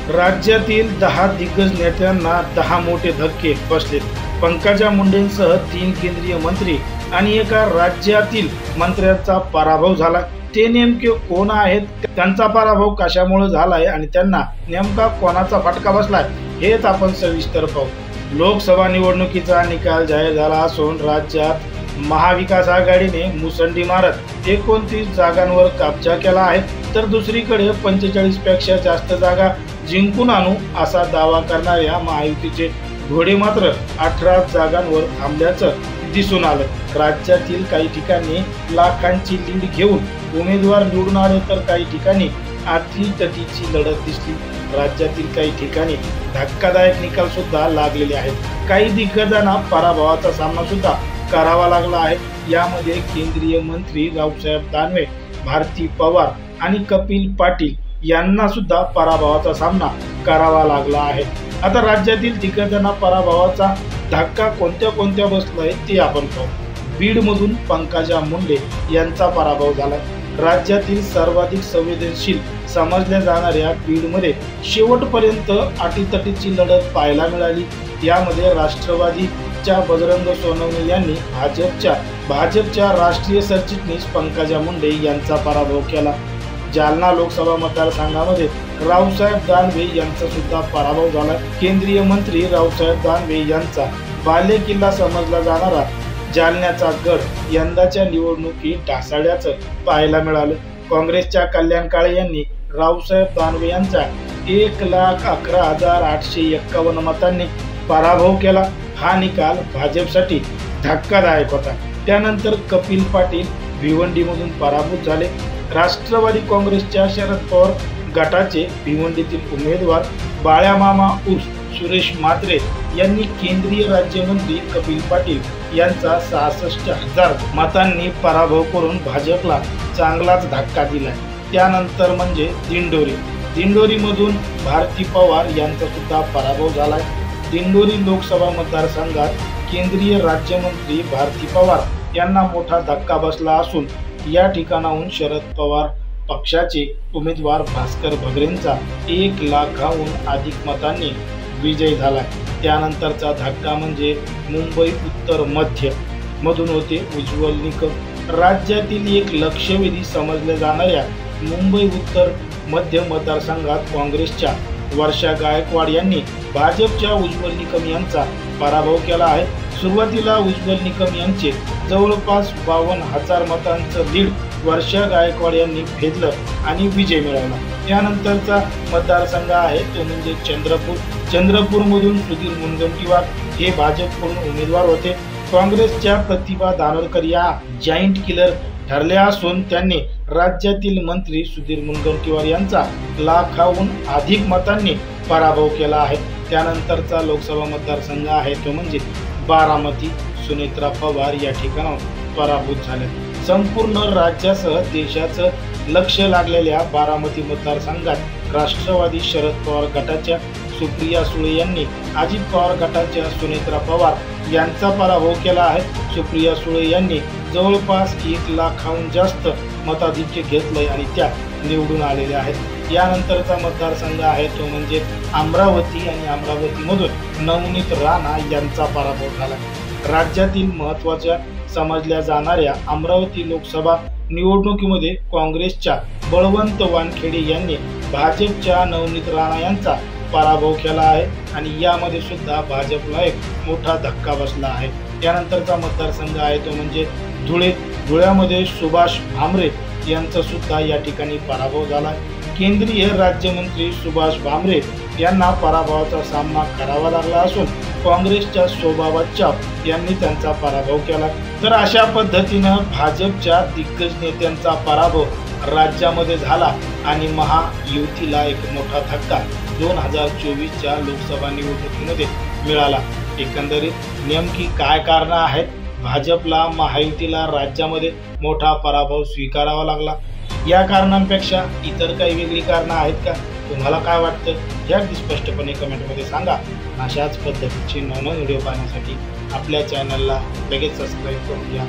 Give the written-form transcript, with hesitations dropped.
राज्यातील 10 दिग्गज नेत्यांना 10 मोठे धक्के बसले। पंकजा मुंडेंसह 3 केंद्रीय मंत्री आणि एका राज्यातील मंत्र्यांचा पराभव झाला। ते नेमके कोण आहेत, त्यांचा पराभव कशामुळे झालाय आणि त्यांना नेमका कोणाचा फटका बसलाय हेच आपण सविस्तर पाहू। लोकसभा निवडणुकीचा निकाल जाहीर झाला असून राज्यात महाविकास आघाडीने मुसंडी मारत 29 जागांवर कब्जा केला आहे, तर दुसरीकडे 45 पेक्षा जास्त जागा जिंकून आणू असा दावा करणाऱ्या महायुतीचे घोडे मात्र 18 जागांवर थांबल्याचं दिसून आलं। राज्यातील काही ठिकाणी लाखांची लीड घेऊन उमेदवार निवडून आले, तर काही ठिकाणी अटीतटीची लढत दिसली। राज्यातील काही ठिकाणी धक्कादायक निकाल सुद्धा लागलेले आहेत। काही दिग्गजांना पराभवाचा सामना सुद्धा करावा लागला आहे। यामध्ये केंद्रीय मंत्री रावसाहेब दानवे, भारती पवार आणि कपिल पाटील यांना सुद्धा पराभवाचा सामना करावा लागला आहे। आता राज्यातील दिग्गजांना पराभवाचा धक्का कोणत्या बसलाय ते आपण पाहू। बीड मधून पंकजा मुंडे यांचा पराभव झाला। राज्यातील सर्वाधिक संवेदनशील समजल्या जाणाऱ्या बीडमध्ये शेवटपर्यंत अटीतटीची लढत पाहायला मिळाली। यामध्ये राष्ट्रवादीच्या बजरंग सोनवणे यांनी भाजपच्या राष्ट्रीय सरचिटणीस पंकजा मुंडे यांचा पराभव केला। जालना लोकसभा मतदारसंघामध्ये रावसाहेब दानवे यांचा सुद्धा पराभव झाला। केंद्रीय मंत्री रावसाहेब दानवे यांचा बालेकिल्ला समजला जाणारा जालन्याचा गड यंदाच्या निवडणुकीत ढासळल्याचं पाहायला मिळालं। काँग्रेसच्या कल्याण काळे यांनी रावसाहेब दानवे यांचा 1,11,851 मतांनी पराभव केला। हा निकाल भाजपसाठी धक्कादायक होता। त्यानंतर कपिल पाटील भिवंडीमधून पराभूत झाले। राष्ट्रवादी काँग्रेसच्या शरद पवार गटाचे भिवंडीतील उमेदवार बाळ्यामामा उर्फ सुरेश म्हात्रे यांनी केंद्रीय राज्यमंत्री कपिल पाटील यांचा 66,000 मतांनी पराभव करून भाजपला चांगलाच धक्का दिला। त्यानंतर म्हणजे दिंडोरीमधून भारती पवार यांचा सुद्धा पराभव झाला। दिंडोरी लोकसभा मतदारसंघात केंद्रीय राज्यमंत्री भारती पवार यांना मोठा धक्का बसला असून या ठिकाणाहून शरद पवार पक्षाचे उमेदवार भास्कर भगरेंचा 1 लाखाहून अधिक मतांनी विजय झाला। त्यानंतरचा धक्का म्हणजे मुंबई उत्तर मध्य मधून होते उज्ज्वल निकम। राज्यातील एक लक्षवेधी समजल्या जाणाऱ्या मुंबई उत्तर मध्य मतदारसंघात काँग्रेसच्या वर्षा गायकवाड यांनी भाजपच्या उज्ज्वल निकम यांचा पराभव केला आहे। सुरुवातीला उज्ज्वल निकम यांचे जवळपास 52,000 मतांचं लीड वर्षा गायकवाड यांनी भेदलं आणि विजय मिळवला। त्यानंतरचा मतदारसंघ आहे तो म्हणजे चंद्रपूरमधून सुधीर मुनगंटीवार हे भाजपकडून उमेदवार होते। काँग्रेसच्या प्रतिभा दानोरकर या जाईंट किलर ठरल्या असून त्यांनी राज्यातील मंत्री सुधीर मुनगंटीवार यांचा लाखाहून अधिक मतांनी पराभव केला आहे। त्यानंतरचा लोकसभा मतदारसंघ आहे तो म्हणजे बारामती, सुनेत्रा पवार या ठिकाणावर पराभूत झाले। संपूर्ण राज्यासह देशाचं लक्ष लागलेल्या बारामती मतदारसंघात राष्ट्रवादी शरद पवार गटाच्या सुप्रिया सुळे यांनी अजित पवार गटाच्या सुनेत्रा पवार यांचा पराभव केला आहे। सुप्रिया सुळे यांनी जवळपास 1 लाखाहून जास्त मताधिक्य घेतलंय आणि त्या निवडून आलेल्या आहेत। यानंतरचा मतदारसंघ आहे तो म्हणजे अमरावती आणि अमरावतीमधून नवनीत राणा यांचा पराभव झाला। राज्यातील महत्त्वाच्या समजल्या जाणाऱ्या अमरावती लोकसभा निवडणुकीमध्ये काँग्रेसच्या बळवंत वानखेडे यांनी भाजपच्या नवनीत राणा यांचा पराभव केला आहे आणि यामध्ये सुद्धा भाजपला एक मोठा धक्का बसला आहे। त्यानंतरचा मतदारसंघ आहे तो म्हणजे धुळ्यामध्ये सुभाष भामरे यांचा सुद्धा या ठिकाणी पराभव झाला। केंद्रीय राज्यमंत्री सुभाष भामरे यांना पराभवाचा सामना करावा लागला असून काँग्रेसच्या शोभा बच्चाव यांनी त्यांचा पराभव केला। तर अशा पद्धतीनं भाजपच्या दिग्गज नेत्यांचा पराभव राज्यामध्ये झाला आणि महायुतीला एक मोठा धक्का 2024च्या लोकसभा निवडणुकीमध्ये मिळाला। एकंदरीत नेमकी काय कारणं आहेत भाजपला महायुतीला राज्यामध्ये मोठा पराभव स्वीकारावा लागला? या कारणांपेक्षा इतर काही वेगळी कारणं आहेत का? तुम्हाला काय वाटतं हे अगदी स्पष्टपणे कमेंटमध्ये सांगा। अशाच पद्धतीचे नवनवीन व्हिडिओ पाहण्यासाठी आपल्या चॅनलला लगेच सबस्क्राईब करून घ्या।